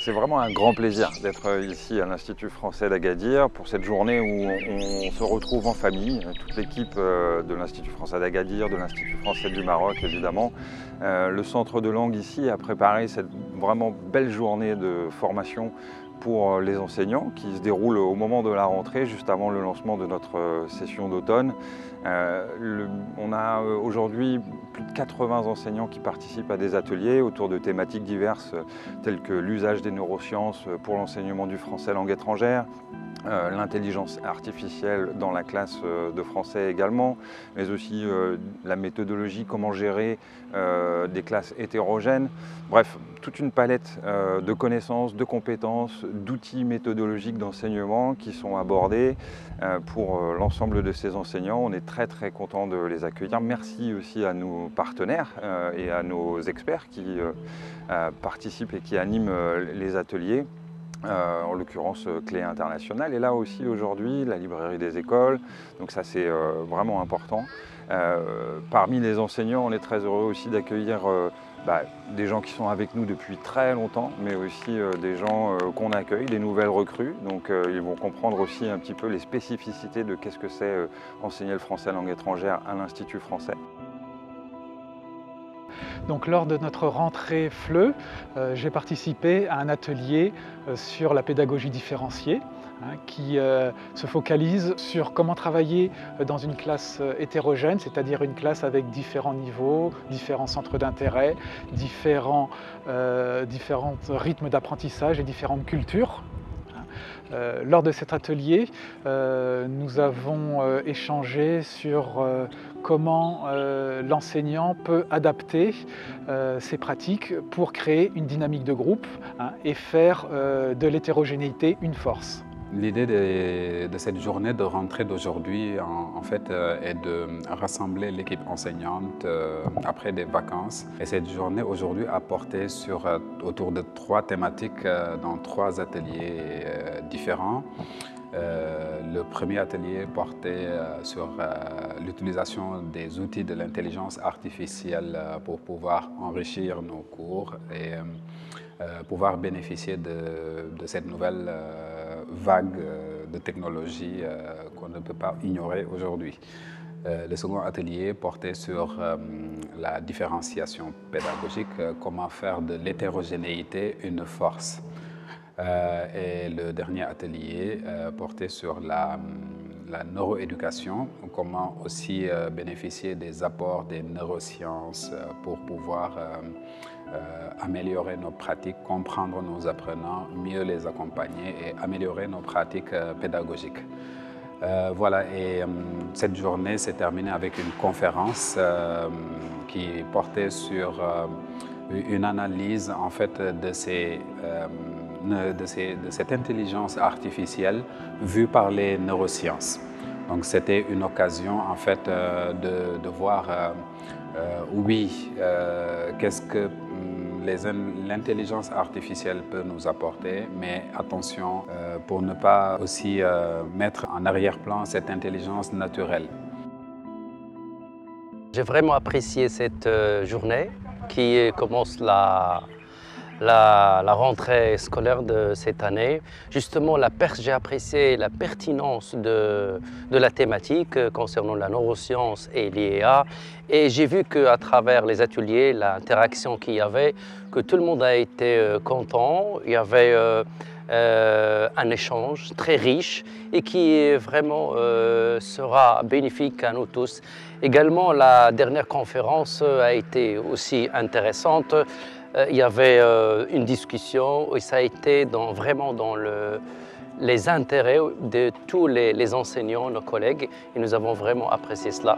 C'est vraiment un grand plaisir d'être ici à l'Institut français d'Agadir pour cette journée où on se retrouve en famille, toute l'équipe de l'Institut français d'Agadir, de l'Institut français du Maroc évidemment. Le centre de langue ici a préparé cette vraiment belle journée de formation pour les enseignants qui se déroule au moment de la rentrée, juste avant le lancement de notre session d'automne. On a aujourd'hui plus de 80 enseignants qui participent à des ateliers autour de thématiques diverses telles que l'usage des neurosciences pour l'enseignement du français langue étrangère, l'intelligence artificielle dans la classe de français également, mais aussi la méthodologie, comment gérer des classes hétérogènes. Bref, toute une palette de connaissances, de compétences, d'outils méthodologiques d'enseignement qui sont abordés pour l'ensemble de ces enseignants. On est très content de les accueillir. Merci aussi à nos partenaires et à nos experts qui participent et qui animent les ateliers. En l'occurrence Clé Internationale, et là aussi aujourd'hui la librairie des écoles, donc ça c'est vraiment important. Parmi les enseignants, on est très heureux aussi d'accueillir des gens qui sont avec nous depuis très longtemps, mais aussi des gens qu'on accueille, des nouvelles recrues, donc ils vont comprendre aussi un petit peu les spécificités de qu'est-ce que c'est enseigner le français langue étrangère à l'Institut français. Donc, lors de notre rentrée FLE, j'ai participé à un atelier sur la pédagogie différenciée qui se focalise sur comment travailler dans une classe hétérogène, c'est-à-dire une classe avec différents niveaux, différents centres d'intérêt, différents rythmes d'apprentissage et différentes cultures. Lors de cet atelier, nous avons échangé sur comment l'enseignant peut adapter ses pratiques pour créer une dynamique de groupe et faire de l'hétérogénéité une force. L'idée de cette journée de rentrée d'aujourd'hui, en fait, est de rassembler l'équipe enseignante après des vacances. Et cette journée aujourd'hui a porté autour de 3 thématiques dans 3 ateliers différents. Le premier atelier portait sur l'utilisation des outils de l'intelligence artificielle pour pouvoir enrichir nos cours et pouvoir bénéficier de cette nouvelle vague de technologies qu'on ne peut pas ignorer aujourd'hui. Le second atelier portait sur la différenciation pédagogique, comment faire de l'hétérogénéité une force. Et le dernier atelier portait sur la neuroéducation, comment aussi bénéficier des apports des neurosciences pour pouvoir améliorer nos pratiques, comprendre nos apprenants, mieux les accompagner et améliorer nos pratiques pédagogiques. Voilà, et cette journée s'est terminée avec une conférence qui portait sur une analyse en fait de cette intelligence artificielle vue par les neurosciences. Donc c'était une occasion en fait de voir qu'est-ce que l'intelligence artificielle peut nous apporter, mais attention pour ne pas aussi mettre en arrière-plan cette intelligence naturelle. J'ai vraiment apprécié cette journée qui commence la rentrée scolaire de cette année. Justement, j'ai apprécié la pertinence de la thématique concernant la neuroscience et l'IA. Et j'ai vu qu'à travers les ateliers, l'interaction qu'il y avait, que tout le monde a été content. Il y avait un échange très riche et qui vraiment sera bénéfique à nous tous. Également, la dernière conférence a été aussi intéressante. Il y avait une discussion et ça a été vraiment dans les intérêts de tous les enseignants, nos collègues, et nous avons vraiment apprécié cela.